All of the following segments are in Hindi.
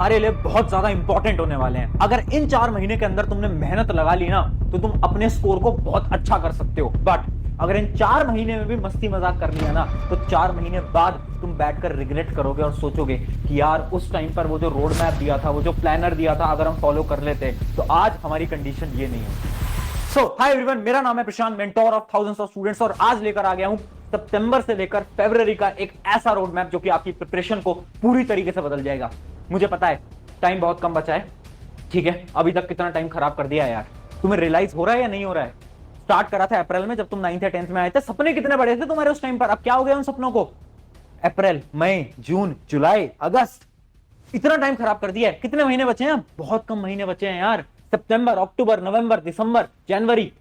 हमारे लिए बहुत ज्यादा इंपॉर्टेंट होने वाले हैं। अगर इन 4 महीने के अंदर तुमने मेहनत लगा ली ना तो तुम अपने स्कोर को बहुत अच्छा कर सकते हो। बट अगर इन 4 महीने में भी मस्ती मजाक कर लिया ना तो 4 महीने बाद तुम बैठकर रिग्रेट करोगे और सोचोगे कि यार उस टाइम पर वो जो रोड मैप दिया था, वो जो प्लानर दिया था, अगर हम फॉलो कर लेते तो आज हमारी कंडीशन ये नहीं होती। सो हाय एवरीवन, मेरा नाम है Prashant, mentor of thousands of students, और आज लेकर आ गया हूं सितंबर से लेकर फरवरी का एक ऐसा रोड मैप जो कि आपकी प्रिपरेशन को पूरी तरीके से बदल जाएगा। मुझे पता है टाइम बहुत कम बचा है, ठीक है, अभी तक कितना टाइम खराब कर दिया है यार। तुम्हें रियलाइज हो रहा है या नहीं हो रहा है? स्टार्ट करा था अप्रैल में, जब तुम 9th या 10th में आए थे। सपने कितने बड़े थे तुम्हारे उस टाइम पर, अब क्या हो गया उन सपनों को? अप्रैल, मई, जून, जुलाई, अगस्त, इतना टाइम खराब कर दिया है। कितने महीने बचे हैं? बहुत कम महीने बचे हैं यार। सितंबर, अक्टूबर, नवंबर, दिसंबर, जनवरी,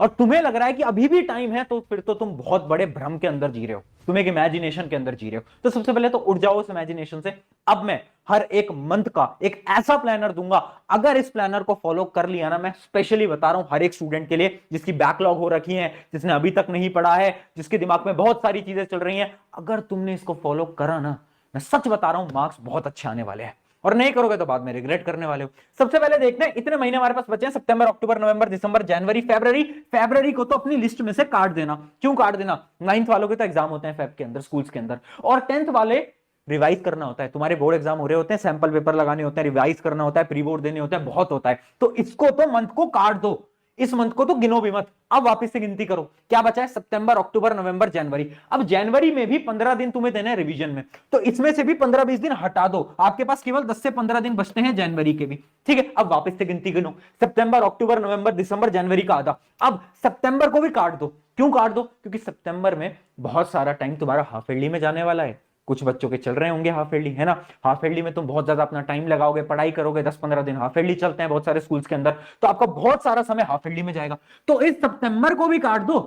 और तुम्हें लग रहा है कि अभी भी टाइम है, तो फिर तो तुम बहुत बड़े भ्रम के अंदर जी रहे हो, तुम एक इमेजिनेशन के अंदर जी रहे हो। तो सबसे पहले तो उड़ जाओ उस इमेजिनेशन से। अब मैं हर एक मंथ का एक ऐसा प्लानर दूंगा, अगर इस प्लानर को फॉलो कर लिया ना, मैं स्पेशली बता रहा हूं हर एक स्टूडेंट के लिए जिसकी बैकलॉग हो रखी है, जिसने अभी तक नहीं पढ़ा है, जिसके दिमाग में बहुत सारी चीजें चल रही हैं, अगर तुमने इसको फॉलो करा ना, मैं सच बता रहा हूं मार्क्स बहुत अच्छे आने वाले हैं। और नहीं करोगे तो बाद में रिग्रेट करने वाले हो। सबसे पहले देखते हैं, इतने महीने हमारे पास बचे हैं, सितंबर, अक्टूबर, नवंबर, दिसंबर, जनवरी, फरवरी। फरवरी को तो अपनी लिस्ट में से काट देना। क्यों काट देना? 9th वालों के तो एग्जाम होते हैं फेब के अंदर, स्कूल्स के अंदर, और 10th वाले रिवाइज करना होता है। तुम्हारे बोर्ड एग्जाम हो रहे होते हैं, सैंपल पेपर लगाने होते हैं, रिवाइज करना होता है, प्री बोर्ड देने होते हैं, बहुत होता है। तो इसको तो मंथ को काट दो, इस मंथ को तो गिनो भी मत। अब वापस से गिनती करो, क्या बचा है? सितंबर, अक्टूबर, नवंबर, जनवरी। अब जनवरी में भी 15 दिन तुम्हें देना है रिवीजन में, तो इसमें से भी 15-20 दिन हटा दो। आपके पास केवल 10 से 15 दिन बचते हैं जनवरी के भी, ठीक है। अब वापस से गिनती गिनो, सितंबर, अक्टूबर, नवंबर, दिसंबर, जनवरी का आधा। अब सितंबर को भी काट दो। क्यों काट दो? क्योंकि सितंबर में बहुत सारा टाइम तुम्हारा हाफ ईयरली में जाने वाला है। कुछ बच्चों के चल रहे होंगे हाफ ईयरली, है ना। हाफ ईयरली में तुम बहुत ज्यादा अपना टाइम लगाओगे, पढ़ाई करोगे, 10-15 दिन हाफ ईयरली चलते हैं बहुत सारे स्कूल्स के अंदर, तो आपका बहुत सारा समय हाफ ईयरली में जाएगा। तो इस सितंबर को भी काट दो।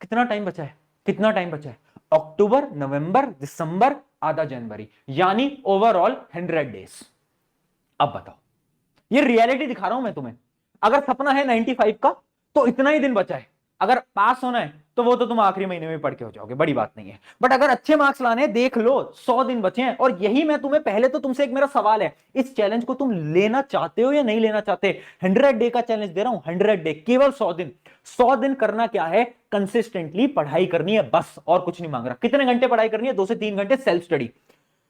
कितना टाइम बचा है? कितना टाइम बचा है? अक्टूबर, नवंबर, दिसंबर, आधा जनवरी, यानी ओवरऑल 100 डेज। अब बताओ, ये रियलिटी दिखा रहा हूं मैं तुम्हें। अगर सपना है 95 का तो इतना ही दिन बचा है। अगर पास होना है तो वो तो तुम आखिरी महीने में पढ़ के हो जाओगे, बड़ी बात नहीं है। बट अगर अच्छे मार्क्स लाने हैं, देख लो 100 दिन बचे हैं। और यही मैं तुम्हें पहले तो तुमसे एक मेरा सवाल है, इस चैलेंज को तुम लेना चाहते हो या नहीं लेना चाहते? 100 डे का चैलेंज दे रहा हूं, 100 डे, केवल 100 दिन। 100 दिन करना क्या है? कंसिस्टेंटली पढ़ाई करनी है बस, और कुछ नहीं मांग रहा। कितने घंटे पढ़ाई करनी है? 2 से 3 घंटे सेल्फ स्टडी।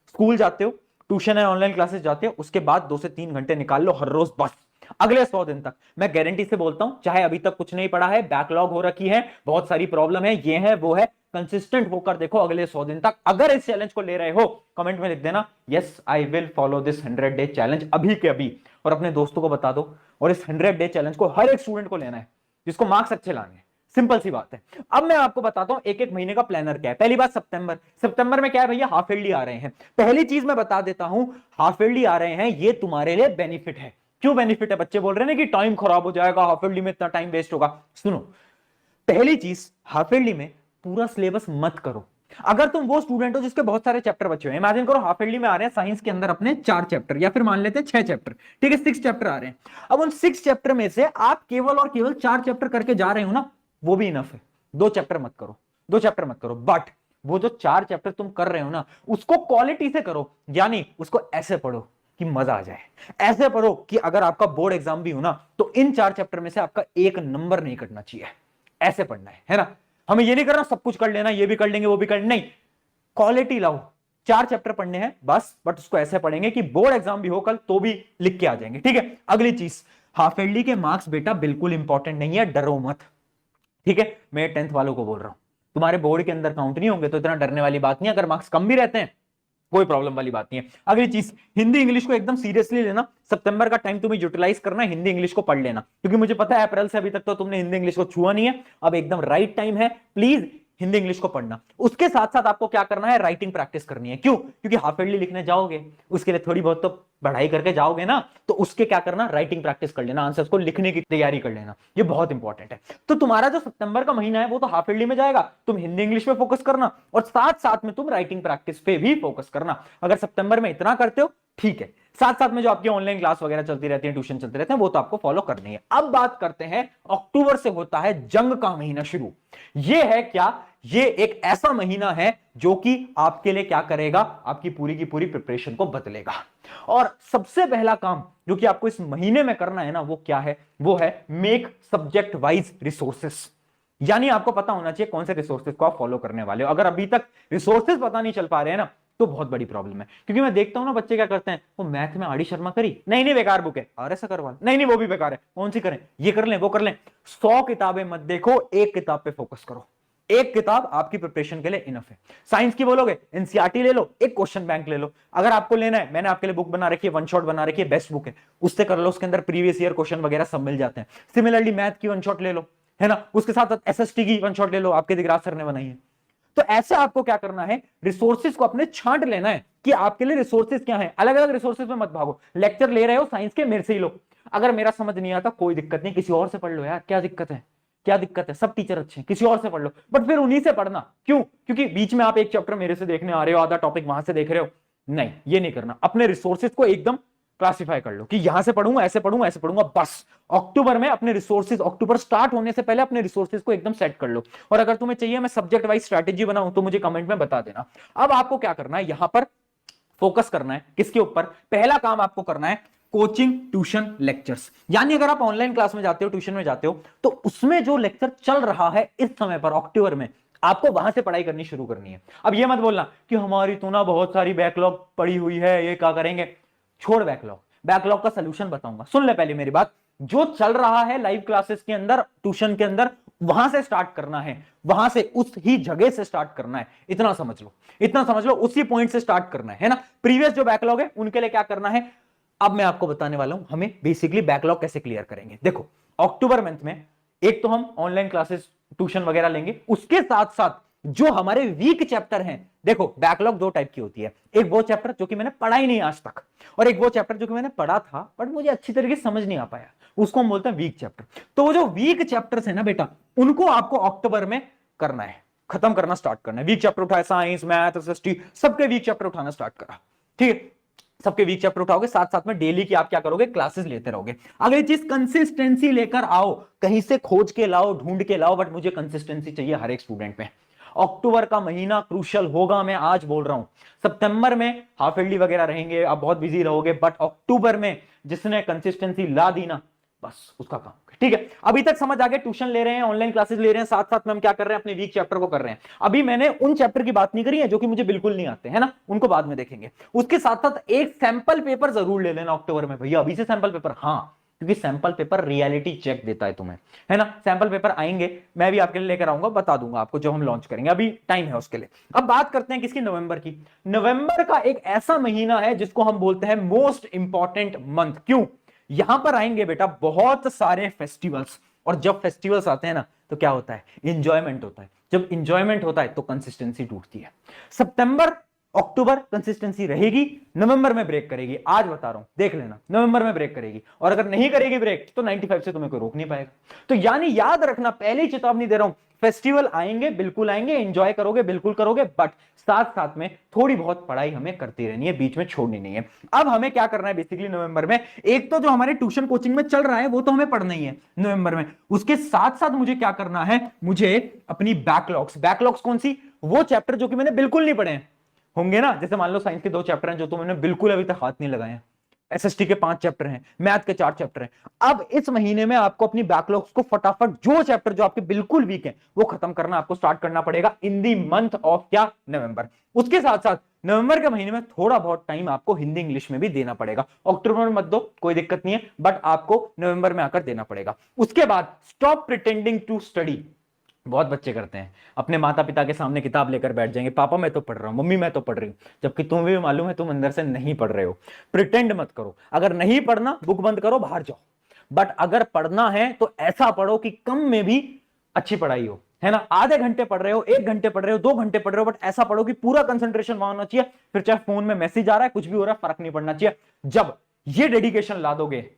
स्कूल जाते हो, ट्यूशन है, ऑनलाइन क्लासेस जाते हो, उसके बाद 2 से 3 घंटे निकाल लो हर रोज बस, अगले 100 दिन तक। मैं गारंटी से बोलता हूं, चाहे अभी तक कुछ नहीं पढ़ा है, बैकलॉग हो रखी है, बहुत सारी प्रॉब्लम है, ये है वो है, कंसिस्टेंट होकर देखो अगले 100 दिन तक। अगर इस चैलेंज को ले रहे हो, कमेंट में लिख देना yes I will follow this 100 day challenge, अभी के अभी, और अपने दोस्तों को बता दो। और इस 100 डे चैलेंज को हर एक स्टूडेंट को लेना है जिसको मार्क्स अच्छे लाने हैं। सिंपल सी बात है। अब मैं आपको बताता हूं एक एक महीने का प्लानर क्या है। पहली बात, सितंबर। सितंबर में क्या है भैया? हाफ ईयरली आ रहे हैं। पहली चीज मैं बता देता हूं, हाफ ईयरली आ रहे हैं, ये तुम्हारे लिए बेनिफिट है। क्यों बेनिफिट है? बच्चे बोल रहे हैं ना कि टाइम खराब हो जाएगा, हाफ ईयरली में इतना टाइम वेस्ट होगा। सुनो, पहली चीज, हाफ ईयरली में पूरा सिलेबस मत करो। अगर तुम वो स्टूडेंट हो जिसके बहुत सारे चैप्टर बचे हुए हैं, इमेजिन करो हाफ ईयरली में आ रहे हैं साइंस के अंदर अपने 4 चैप्टर, या फिर मान लेते हैं 6 चैप्टर, ठीक है, 6 चैप्टर आ रहे हैं। अब उन 6 चैप्टर में से आप केवल और केवल 4 चैप्टर करके जा रहे हो ना, वो भी इनफ है। 2 चैप्टर मत करो, 2 चैप्टर मत करो, बट वो जो 4 चैप्टर तुम कर रहे हो ना, उसको क्वालिटी से करो, यानी उसको ऐसे पढ़ो कि मजा आ जाए। ऐसे पढ़ो कि अगर आपका बोर्ड एग्जाम भी हो ना, तो इन 4 चैप्टर में से आपका एक नंबर नहीं कटना चाहिए। ऐसे पढ़ना है ना। हमें ये नहीं करना सब कुछ कर लेना, ये भी कर लेंगे वो भी कर, नहीं, क्वालिटी लाओ। 4 चैप्टर पढ़ने हैं बस, बट उसको ऐसे पढ़ेंगे कि बोर्ड एग्जाम भी हो कल तो भी लिख के आ जाएंगे, ठीक है। अगली चीज, हाफ ईयरली के मार्क्स बेटा बिल्कुल इंपॉर्टेंट नहीं है, डरो मत, ठीक है। मैं 10th वालों को बोल रहा हूं, तुम्हारे बोर्ड के अंदर काउंट नहीं होंगे तो इतना डरने वाली बात नहीं है। अगर मार्क्स कम भी रहते हैं कोई प्रॉब्लम वाली बात नहीं है। अगली चीज, हिंदी इंग्लिश को एकदम सीरियसली लेना। सितंबर का टाइम तुम्हें यूटिलाइज करना है, हिंदी इंग्लिश को पढ़ लेना, क्योंकि मुझे पता है अप्रैल से अभी तक तो तुमने हिंदी इंग्लिश को छुआ नहीं है। अब एकदम राइट टाइम है, प्लीज हिंदी इंग्लिश को पढ़ना। उसके साथ साथ आपको क्या करना है? राइटिंग प्रैक्टिस करनी है। क्यों? क्योंकि हाफ ईयरली लिखने जाओगे, उसके लिए थोड़ी बहुत तो पढ़ाई करके जाओगे ना, तो उसके क्या करना? राइटिंग प्रैक्टिस कर लेना, आंसर्स को लिखने की तैयारी कर लेना, ये बहुत इंपॉर्टेंट है। तो तुम्हारा जो सितंबर का महीना है वो तो हाफ ईयरली में जाएगा, तुम हिंदी इंग्लिश पे फोकस करना, और साथ साथ में तुम राइटिंग प्रैक्टिस पे भी फोकस करना। अगर सितंबर में इतना करते हो ठीक है, साथ साथ में जो आपकी ऑनलाइन क्लास वगैरह चलती रहती है, ट्यूशन चलते रहते हैं, वो तो आपको फॉलो करनी है। अब बात करते हैं, अक्टूबर से होता है जंग का महीना शुरू। ये है क्या, ये एक ऐसा महीना है जो कि आपके लिए क्या करेगा, आपकी पूरी की पूरी प्रिपरेशन को बदलेगा। और सबसे पहला काम जो कि आपको इस महीने में करना है ना, वो क्या है, वो है मेक सब्जेक्ट वाइज रिसोर्सेस। यानी आपको पता होना चाहिए कौन से रिसोर्सेज को आप फॉलो करने वाले हो। अगर अभी तक रिसोर्सेज पता नहीं चल पा रहे हैं ना, तो बहुत बड़ी प्रॉब्लम है। क्योंकि मैं देखता हूं ना, बच्चे क्या करते हैं, वो मैथ में आर डी शर्मा करी, नहीं नहीं बेकार बुक है, आर एस अग्रवाल, नहीं नहीं वो भी बेकार है, कौन सी करें, ये कर लें वो कर लें। 100 किताबें मत देखो, एक किताब पे फोकस करो। एक किताब आपकी प्रिपरेशन के लिए इनफ है। साइंस की बोलोगे, एनसीईआरटी ले लो, एक क्वेश्चन बैंक ले लो। अगर आपको लेना है, मैंने आपके लिए बुक बना रखी है, वन शॉट बना रखी है, बेस्ट बुक है, उससे कर लो, उसके अंदर प्रीवियस ईयर क्वेश्चन वगैरह सब मिल जाते हैं। सिमिलरली मैथ की वन शॉट ले लो, है ना, उसके साथ साथ एसएसटी की वन शॉट ले लो, आपके दिगराज सर ने बनाई है। तो ऐसे आपको क्या करना है, रिसोर्सेज को अपने छांट लेना है कि आपके लिए रिसोर्सेज क्या है। अलग अलग रिसोर्सेज में मत भागो। लेक्चर ले रहे हो साइंस के, मेरे से ही लो। अगर मेरा समझ नहीं आता कोई दिक्कत नहीं, किसी और से पढ़ लो यार, क्या दिक्कत है, क्या दिक्कत है, सब टीचर अच्छे हैं, किसी और से पढ़ लो, बट फिर उन्हीं से पढ़ना। क्यों, क्योंकि बीच में आप एक चैप्टर मेरे से देखने आ रहे हो, आधा टॉपिक वहां से देख रहे हो, नहीं, ये नहीं करना। अपने रिसोर्सेज को एकदम क्लासिफाई कर लो कि यहां से पढ़ूंगा, ऐसे पढ़ूंगा, ऐसे पढ़ूंगा, बस। अक्टूबर में अपने रिसोर्सेज, अक्टूबर स्टार्ट होने से पहले अपने रिसोर्सेज को एकदम सेट कर लो। और अगर तुम्हें चाहिए मैं सब्जेक्ट वाइज स्ट्रैटेजी बनाऊं, तो मुझे कमेंट में बता देना। अब आपको क्या करना है, यहां पर फोकस करना है किसके ऊपर, पहला काम आपको करना है कोचिंग, ट्यूशन, लेक्चर्स। यानी अगर आप ऑनलाइन क्लास में जाते हो, ट्यूशन में जाते हो, तो उसमें जो लेक्चर चल रहा है इस समय पर अक्टूबर में, आपको वहां से पढ़ाई करनी शुरू करनी है। अब ये मत बोलना कि हमारी तो ना बहुत सारी बैकलॉग पड़ी हुई है, ये क्या करेंगे। छोड़ बैकलॉग, बैकलॉग का सलूशन बताऊंगा, सुन ले पहले मेरी बात। जो चल रहा है लाइव क्लासेस के अंदर, ट्यूशन के अंदर, वहां से स्टार्ट करना है, वहां से उस ही जगह से स्टार्ट करना है। इतना समझ लो, इतना समझ लो, उसी पॉइंट से स्टार्ट करना है ना। प्रीवियस जो बैकलॉग है उनके लिए क्या करना है, अब मैं आपको बताने वाला हूं हमें बेसिकली बैकलॉग कैसे क्लियर करेंगे। देखो, अक्टूबर मंथ में एक तो हम ऑनलाइन क्लासेस, ट्यूशन वगैरह लेंगे, उसके साथ साथ जो हमारे वीक चैप्टर हैं, देखो बैकलॉग दो टाइप की होती है। एक वो चैप्टर जो कि मैंने पढ़ा ही नहीं आज तक, और एक वो चैप्टर जो कि मैंने पढ़ा था बट मुझे अच्छी तरीके से समझ नहीं आ पाया, उसको हम बोलते हैं वीक चैप्टर। तो वो जो वीक चैप्टर्स है ना बेटा, उनको आपको अक्टूबर में करना है, खत्म करना स्टार्ट करना है। वीक चैप्टर उठाए, साइंस, मैथ, एसएसटी, सबके वीक चैप्टर उठाना स्टार्ट करा, ठीक है। सबके वीक चैप्टर उठाओगे, साथ साथ में डेली की आप क्या करोगे, क्लासेस लेते रहोगे। अगली चीज कंसिस्टेंसी लेकर आओ, कहीं से खोज के लाओ, ढूंढ के लाओ, बट मुझे कंसिस्टेंसी चाहिए हर एक स्टूडेंट में। अक्टूबर का महीना क्रूशियल होगा, मैं आज बोल रहा हूं। सितंबर में हाफ ईयरली वगैरह रहेंगे, आप बहुत बिजी रहोगे, बट अक्टूबर में जिसने कंसिस्टेंसी ला दी ना, बस उसका काम, ठीक है। अभी तक समझ आ गया, ट्यूशन ले रहे हैं, ऑनलाइन क्लासेस ले रहे हैं, साथ साथ में हम क्या कर रहे हैं, अपने वीक चैप्टर को कर रहे हैं। अभी मैंने उन चैप्टर की बात नहीं करी है जो कि मुझे बिल्कुल नहीं आते हैं ना, उनको बाद में देखेंगे। उसके साथ साथ एक सैंपल पेपर जरूर ले लेना अक्टूबर में, भैया अभी से सैंपल पेपर, हाँ, क्योंकि सैंपल पेपर रियलिटी चेक देता है तुम्हें, है ना। सैंपल पेपर आएंगे, मैं भी आपके लिए लेकर आऊंगा, बता दूंगा आपको जो हम लॉन्च करेंगे, अभी टाइम है उसके लिए। अब बात करते हैं किसकी, नवंबर की। नवंबर का एक ऐसा महीना है जिसको हम बोलते हैं मोस्ट इंपॉर्टेंट मंथ। क्यों, यहां पर आएंगे बेटा बहुत सारे फेस्टिवल्स, और जब फेस्टिवल्स आते हैं ना, तो क्या होता है, इंजॉयमेंट होता है। जब इंजॉयमेंट होता है तो कंसिस्टेंसी टूटती है। सितंबर, अक्टूबर कंसिस्टेंसी रहेगी, नवंबर में ब्रेक करेगी। आज बता रहा हूं, देख लेना, नवंबर में ब्रेक करेगी, और अगर नहीं करेगी ब्रेक तो 95 से तुम्हें कोई रोक नहीं पाएगा। तो यानी याद रखना, पहले ही चेतावनी दे रहा हूं, फेस्टिवल आएंगे, बिल्कुल आएंगे, एंजॉय करोगे, बिल्कुल करोगे, बट साथ साथ में थोड़ी बहुत पढ़ाई हमें करती रहनी है, बीच में छोड़नी नहीं है। अब हमें क्या करना है बेसिकली नवंबर में, एक तो जो हमारे ट्यूशन कोचिंग में चल रहा है वो तो हमें पढ़ना ही है नवंबर में। उसके साथ साथ मुझे क्या करना है, मुझे अपनी बैकलॉग्स, बैकलॉग्स कौन सी, वो चैप्टर जो कि मैंने बिल्कुल नहीं पढ़े हैं होंगे ना, जैसे मान लो साइंस के 2 चैप्टर हैं जो तो मैंने बिल्कुल अभी तक हाथ नहीं लगाए हैं, एसएसटी के 5 चैप्टर हैं, मैथ के 4 चैप्टर हैं। अब इस महीने में आपको अपनी बैकलॉग्स को फटाफट, जो चैप्टर जो आपके बिल्कुल वीक हैं, वो खत्म करना आपको स्टार्ट करना पड़ेगा इन दी मंथ ऑफ क्या, नवंबर। उसके साथ साथ नवंबर के महीने में थोड़ा बहुत टाइम आपको हिंदी इंग्लिश में भी देना पड़ेगा। अक्टूबर में मत दो, कोई दिक्कत नहीं है, बट आपको नवंबर में आकर देना पड़ेगा। उसके बाद स्टॉप प्रिटेंडिंग टू स्टडी। बहुत बच्चे करते हैं, अपने माता पिता के सामने किताब लेकर बैठ जाएंगे, पापा मैं तो पढ़ रहा हूं, मम्मी मैं तो पढ़ रही हूं, जबकि तुम्हें भी मालूम है तुम अंदर से नहीं पढ़ रहे हो। प्रिटेंड मत करो, अगर नहीं पढ़ना बुक बंद करो, बाहर जाओ, बट अगर पढ़ना है तो ऐसा पढ़ो कि कम में भी अच्छी पढ़ाई हो, है ना। आधे घंटे पढ़ रहे हो, 1 घंटे पढ़ रहे हो, 2 घंटे पढ़ रहे हो, बट ऐसा पढ़ो कि पूरा कंसंट्रेशन वहां होना चाहिए। फिर चाहे फोन में मैसेज आ रहा है, कुछ भी हो रहा है, फर्क नहीं पड़ना चाहिए। जब ये डेडिकेशन ला दोगे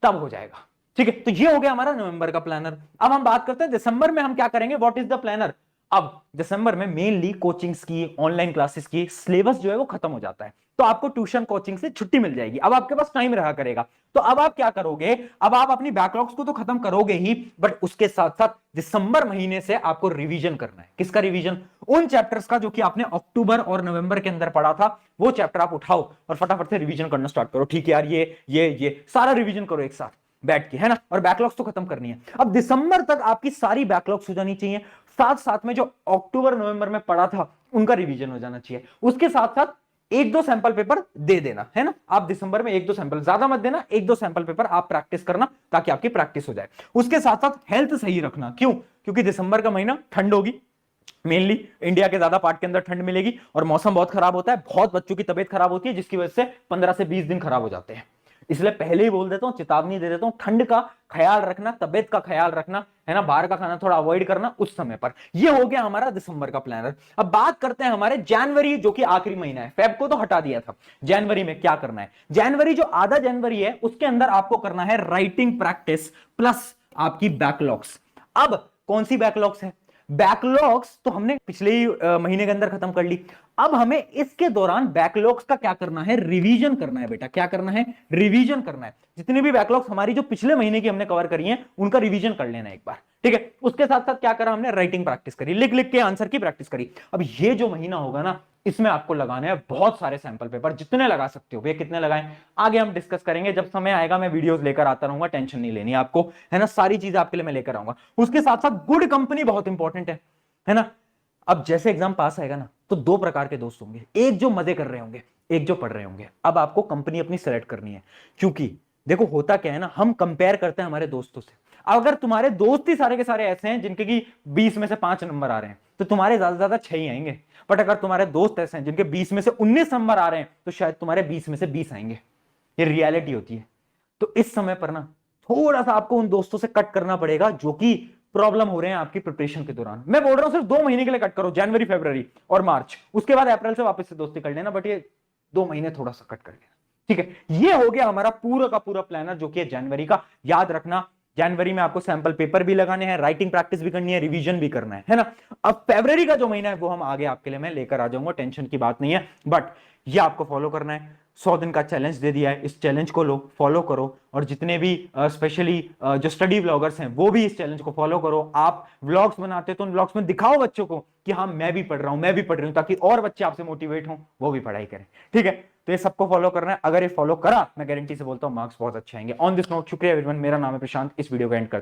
तब हो जाएगा, ठीक है। तो ये हो गया हमारा नवंबर का प्लानर। अब हम बात करते हैं दिसंबर में हम क्या करेंगे, व्हाट इज द प्लानर। अब दिसंबर में मेनली कोचिंग्स की, ऑनलाइन क्लासेस की सिलेबस जो है वो खत्म हो जाता है, तो तो आपको ट्यूशन कोचिंग से छुट्टी मिल जाएगी, अब आपके पास टाइम रहा करेगा। तो अब आप क्या करोगे, अब आप अपनी बैकलॉग्स को तो खत्म करोगे ही, बट उसके साथ साथ दिसंबर महीने से आपको रिवीजन करना है। किसका रिवीजन? उन चैप्टर्स का जो कि आपने अक्टूबर और नवंबर के अंदर पढ़ा था, वो चैप्टर आप उठाओ और फटाफट से रिवीजन करना स्टार्ट करो। ठीक है यार, ये सारा रिवीजन करो एक साथ बैठ के, है ना। और बैकलॉग्स तो खत्म करनी है। अब दिसंबर तक आपकी सारी बैकलॉग्स हो जानी चाहिए, साथ साथ में जो अक्टूबर नवंबर में पढ़ा था उनका रिवीजन हो जाना चाहिए। उसके साथ साथ एक दो सैंपल पेपर दे देना, है ना। आप दिसंबर में एक दो सैंपल, ज्यादा मत देना, एक दो सैंपल पेपर आप प्रैक्टिस करना ताकि आपकी प्रैक्टिस हो जाए। उसके साथ साथ हेल्थ सही रखना। क्यों? क्योंकि दिसंबर का महीना ठंड होगी, मेनली इंडिया के ज्यादा पार्ट के अंदर ठंड मिलेगी और मौसम बहुत खराब होता है, बहुत बच्चों की तबीयत खराब होती है, जिसकी वजह से 15 से 20 दिन खराब हो जाते हैं। इसलिए पहले ही बोल देता हूं, चेतावनी दे देता हूं, ठंड का ख्याल रखना, तबीयत का ख्याल रखना, है ना। बाहर का खाना थोड़ा अवॉइड करना उस समय पर। ये हो गया हमारा दिसंबर का प्लानर। अब बात करते हैं हमारे जनवरी, जो कि आखिरी महीना है। फेब को तो हटा दिया था, जनवरी में क्या करना है। जनवरी जो आधा जनवरी है उसके अंदर आपको करना है राइटिंग प्रैक्टिस प्लस आपकी बैकलॉग्स। अब कौन सी बैकलॉग्स है? बैकलॉग्स तो हमने पिछले ही महीने के अंदर खत्म कर ली। अब हमें इसके दौरान बैकलॉग्स का क्या करना है? रिवीजन करना है बेटा। क्या करना है? रिवीजन करना है। जितनी भी बैकलॉग्स हमारी जो पिछले महीने की हमने कवर करी हैं उनका रिवीजन कर लेना एक बार, ठीक है। उसके साथ साथ क्या करा हमने? राइटिंग प्रैक्टिस करी, लिख लिख के आंसर की प्रैक्टिस करी। अब ये जो महीना होगा ना, इसमें आपको लगाने हैं बहुत सारे सैंपल पेपर, जितने लगा सकते हो भैया। कितने लगाएं आगे हम डिस्कस करेंगे, जब समय आएगा मैं वीडियोस लेकर आता रहूंगा, टेंशन नहीं लेनी आपको, है ना। सारी चीजें आपके लिए मैं लेकर आऊंगा। उसके साथ साथ गुड कंपनी बहुत इंपॉर्टेंट है ना। अब जैसे एग्जाम पास आएगा ना, तो दो प्रकार के दोस्त होंगे, एक जो मजे कर रहे होंगे, एक जो पढ़ रहे होंगे। अब आपको कंपनी अपनी सेलेक्ट करनी है, क्योंकि देखो होता क्या है ना, हम कंपेयर करते हैं हमारे दोस्तों से। अगर तुम्हारे दोस्त ही सारे के सारे ऐसे हैं जिनके की 20 में से 5 नंबर आ रहे हैं, तो तुम्हारे ज्यादा से ज्यादा 6 ही आएंगे। बट अगर तुम्हारे दोस्त ऐसे हैं जिनके 20 में से 19 नंबर आ रहे हैं, तो शायद तुम्हारे 20 में से 20 आएंगे। ये रियलिटी होती है। तो इस समय पर ना थोड़ा सा आपको उन दोस्तों से कट करना पड़ेगा जो कि प्रॉब्लम हो रहे हैं आपकी प्रिपरेशन के दौरान। मैं बोल रहा हूं सिर्फ 2 महीने के लिए कट करो, जनवरी, फरवरी और मार्च। उसके बाद अप्रैल से वापस से दोस्ती कर लेना, बट ये 2 महीने थोड़ा सा कट कर लेना, ठीक है। ये हो गया हमारा पूरा का पूरा प्लानर, जो कि है जनवरी का। याद रखना, जनवरी में आपको सैंपल पेपर भी लगाने हैं, राइटिंग प्रैक्टिस भी करनी है, रिवीजन भी करना है ना। अब फरवरी का जो महीना है वो हम आगे आपके लिए मैं लेकर आ जाऊंगा, टेंशन की बात नहीं है। बट ये आपको फॉलो करना है। 100 दिन का चैलेंज दे दिया है, इस चैलेंज को लो, फॉलो करो। और जितने भी स्पेशली जो स्टडी व्लॉगर्स हैं वो भी इस चैलेंज को फॉलो करो। आप व्लॉग्स बनाते हो तो उन व्लॉग्स में दिखाओ बच्चों को कि हाँ मैं भी पढ़ रहा हूं, मैं भी पढ़ रही हूं, ताकि और बच्चे आपसे मोटिवेट हों, वो भी पढ़ाई करें, ठीक है। तो ये सबको फॉलो करना है। अगर ये फॉलो करा, मैं गारंटी से बोलता हूं मार्क्स बहुत अच्छे आएंगे। ऑन दिस नोट, शुक्रिया एवरीवन। मेरा नाम है प्रशांत। इस वीडियो को एंड करते हैं।